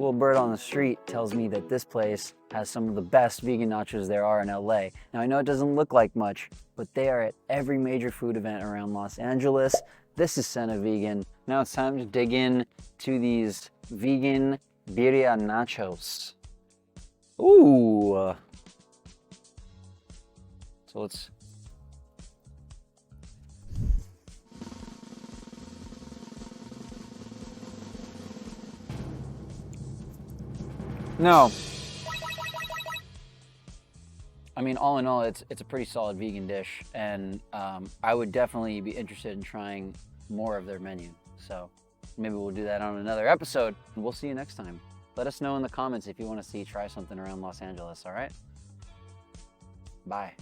little bird on the street tells me that this place has some of the best vegan nachos there are in LA. Now I know it doesn't look like much, but they are at every major food event around Los Angeles. This is Cena Vegan. Now it's time to dig in to these vegan birria nachos. Ooh. So let's... No. I mean, all in all, it's a pretty solid vegan dish, and I would definitely be interested in trying more of their menu. So maybe we'll do that on another episode, and we'll see you next time. Let us know in the comments if you want to try something around Los Angeles, all right? Bye.